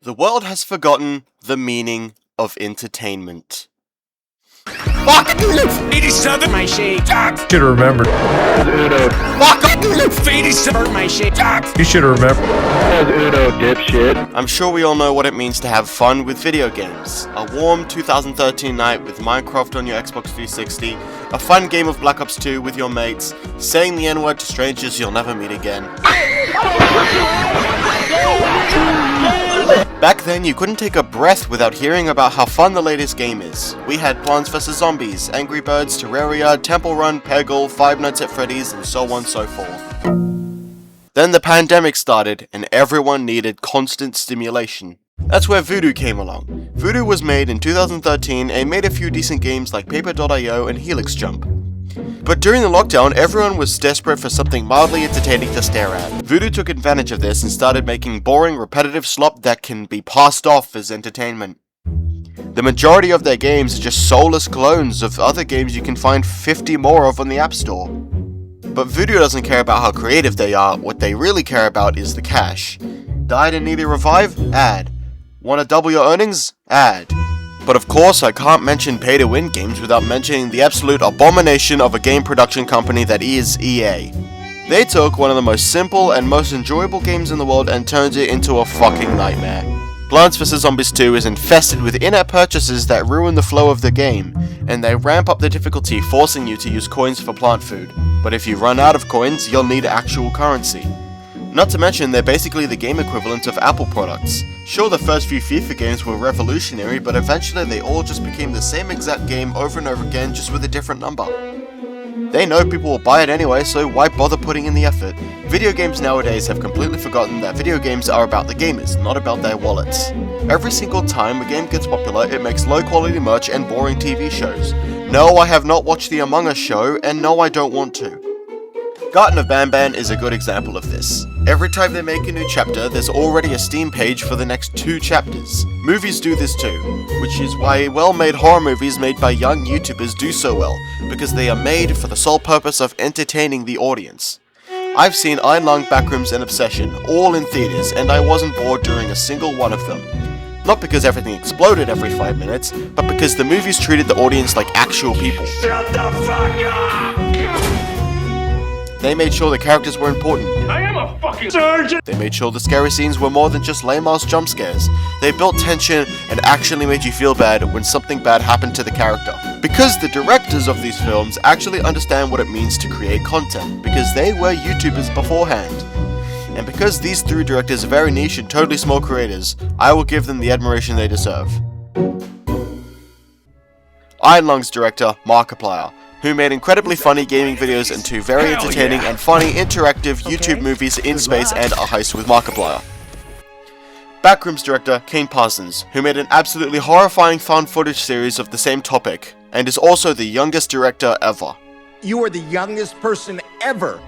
The world has forgotten the meaning of entertainment. Fuck! 87 my shade. Should have remembered. Uno. Fuck! 87 my shade. You should have remembered. Uno, dipshit. I'm sure we all know what it means to have fun with video games. A warm 2013 night with Minecraft on your Xbox 360, a fun game of Black Ops 2 with your mates, saying the N-word to strangers you'll never meet again. Back then, you couldn't take a breath without hearing about how fun the latest game is. We had Plants vs Zombies, Angry Birds, Terraria, Temple Run, Peggle, Five Nights at Freddy's, and so on and so forth. Then the pandemic started, and everyone needed constant stimulation. That's where Voodoo came along. Voodoo was made in 2013 and made a few decent games like Paper.io and Helix Jump. But during the lockdown, everyone was desperate for something mildly entertaining to stare at. Voodoo took advantage of this and started making boring, repetitive slop that can be passed off as entertainment. The majority of their games are just soulless clones of other games you can find 50 more of on the App Store. But Voodoo doesn't care about how creative they are, what they really care about is the cash. Died and need a revive? Add. Want to double your earnings? Add. But of course, I can't mention pay-to-win games without mentioning the absolute abomination of a game production company that is EA. They took one of the most simple and most enjoyable games in the world and turned it into a fucking nightmare. Plants vs Zombies 2 is infested with in-app purchases that ruin the flow of the game, and they ramp up the difficulty, forcing you to use coins for plant food. But if you run out of coins, you'll need actual currency. Not to mention, they're basically the game equivalent of Apple products. Sure, the first few FIFA games were revolutionary, but eventually they all just became the same exact game over and over again, just with a different number. They know people will buy it anyway, so why bother putting in the effort? Video games nowadays have completely forgotten that video games are about the gamers, not about their wallets. Every single time a game gets popular, it makes low quality merch and boring TV shows. No, I have not watched the Among Us show, and no, I don't want to. Garten of Banban is a good example of this. Every time they make a new chapter, there's already a Steam page for the next 2 chapters. Movies do this too, which is why well-made horror movies made by young YouTubers do so well, because they are made for the sole purpose of entertaining the audience. I've seen Iron Lung, Backrooms, and Obsession, all in theaters, and I wasn't bored during a single one of them. Not because everything exploded every 5 minutes, but because the movies treated the audience like actual people. Shut the fuck up! They made sure the characters were important. I am a fucking surgeon! They made sure the scary scenes were more than just lame-ass jump scares. They built tension and actually made you feel bad when something bad happened to the character. Because the directors of these films actually understand what it means to create content, because they were YouTubers beforehand. And because these 3 directors are very niche and totally small creators, I will give them the admiration they deserve. Iron Lung's director, Markiplier, who made incredibly funny gaming videos and 2 very entertaining and funny interactive YouTube movies in space and A Heist with Markiplier. Backrooms director, Kane Parsons, who made an absolutely horrifying found footage series of the same topic, and is also the youngest director ever. You are the youngest person ever.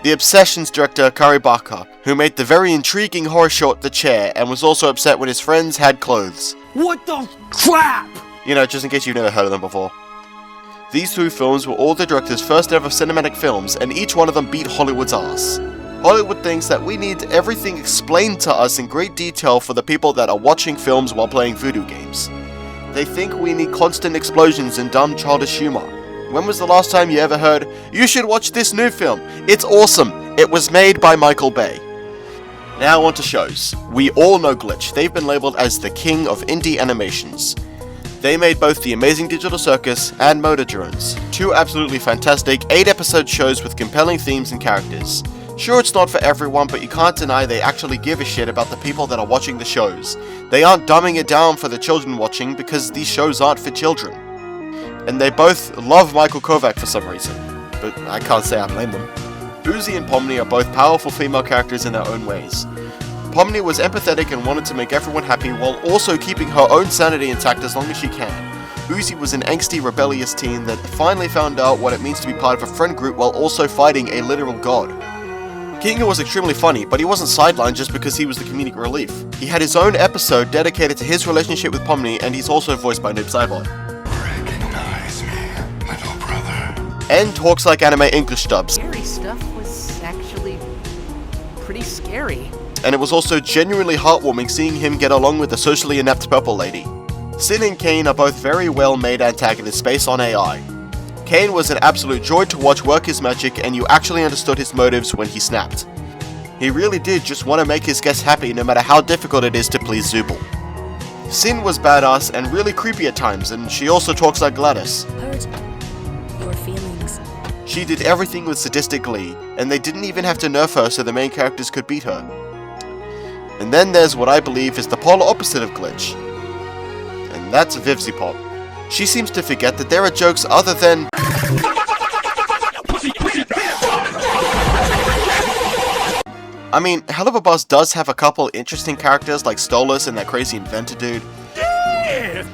The Obsessions director, Kari Barker, who made the very intriguing horror short The Chair, and was also upset when his friends had clothes. What the crap? You know, just in case you've never heard of them before. These 2 films were all the director's first ever cinematic films, and each one of them beat Hollywood's ass. Hollywood thinks that we need everything explained to us in great detail for the people that are watching films while playing voodoo games. They think we need constant explosions and dumb childish humor. When was the last time you ever heard, "You should watch this new film, it's awesome, it was made by Michael Bay"? Now on to shows. We all know Glitch. They've been labeled as the king of indie animations. They made both The Amazing Digital Circus and Motor Drones, 2 absolutely fantastic 8-episode shows with compelling themes and characters. Sure, it's not for everyone, but you can't deny they actually give a shit about the people that are watching the shows. They aren't dumbing it down for the children watching because these shows aren't for children. And they both love Michael Kovac for some reason, but I can't say I blame them. Uzi and Pomni are both powerful female characters in their own ways. Pomni was empathetic and wanted to make everyone happy while also keeping her own sanity intact as long as she can. Uzi was an angsty, rebellious teen that finally found out what it means to be part of a friend group while also fighting a literal god. Kinga was extremely funny, but he wasn't sidelined just because he was the comedic relief. He had his own episode dedicated to his relationship with Pomni, and he's also voiced by Noob Saibot. Recognize me, little brother. and talks like anime English dubs. Scary stuff was actually pretty scary. And it was also genuinely heartwarming seeing him get along with the socially inept purple lady. Sin and Kane are both very well made antagonists based on AI. Kane was an absolute joy to watch work his magic, and you actually understood his motives when he snapped. He really did just want to make his guests happy no matter how difficult it is to please Zooble. Sin was badass and really creepy at times, and she also talks like Gladys. Hurt your feelings. She did everything with sadistic glee, and they didn't even have to nerf her so the main characters could beat her. And then there's what I believe is the polar opposite of Glitch, and that's Vivzipop. She seems to forget that there are jokes other than... I mean, Helluva Boss does have a couple interesting characters like Stolas and that crazy inventor dude.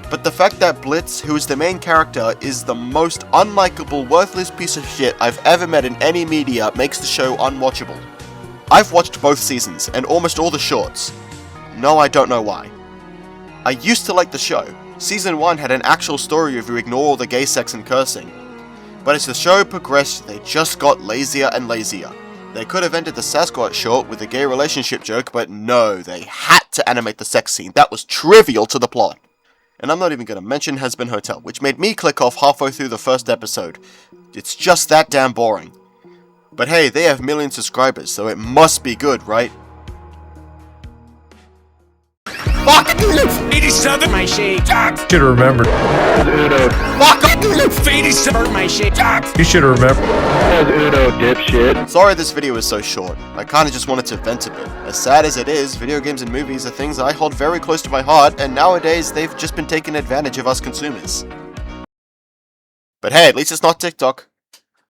But the fact that Blitz, who is the main character, is the most unlikable, worthless piece of shit I've ever met in any media makes the show unwatchable. I've watched both seasons, and almost all the shorts. No, I don't know why. I used to like the show. Season 1 had an actual story if you ignore all the gay sex and cursing. But as the show progressed, they just got lazier and lazier. They could have ended the Sasquatch short with a gay relationship joke, but no, they had to animate the sex scene. That was trivial to the plot. And I'm not even going to mention Hazbin Hotel, which made me click off halfway through the first episode. It's just that damn boring. But hey, they have million subscribers, so it must be good, right? Fuck! 87 my shit. You should have remembered. As Uno, Fuck! 87 my shit. You should have remembered. as Uno, dipshit. Sorry this video is so short. I kinda just wanted to vent a bit. As sad as it is, video games and movies are things I hold very close to my heart, and nowadays they've just been taking advantage of us consumers. But hey, at least it's not TikTok.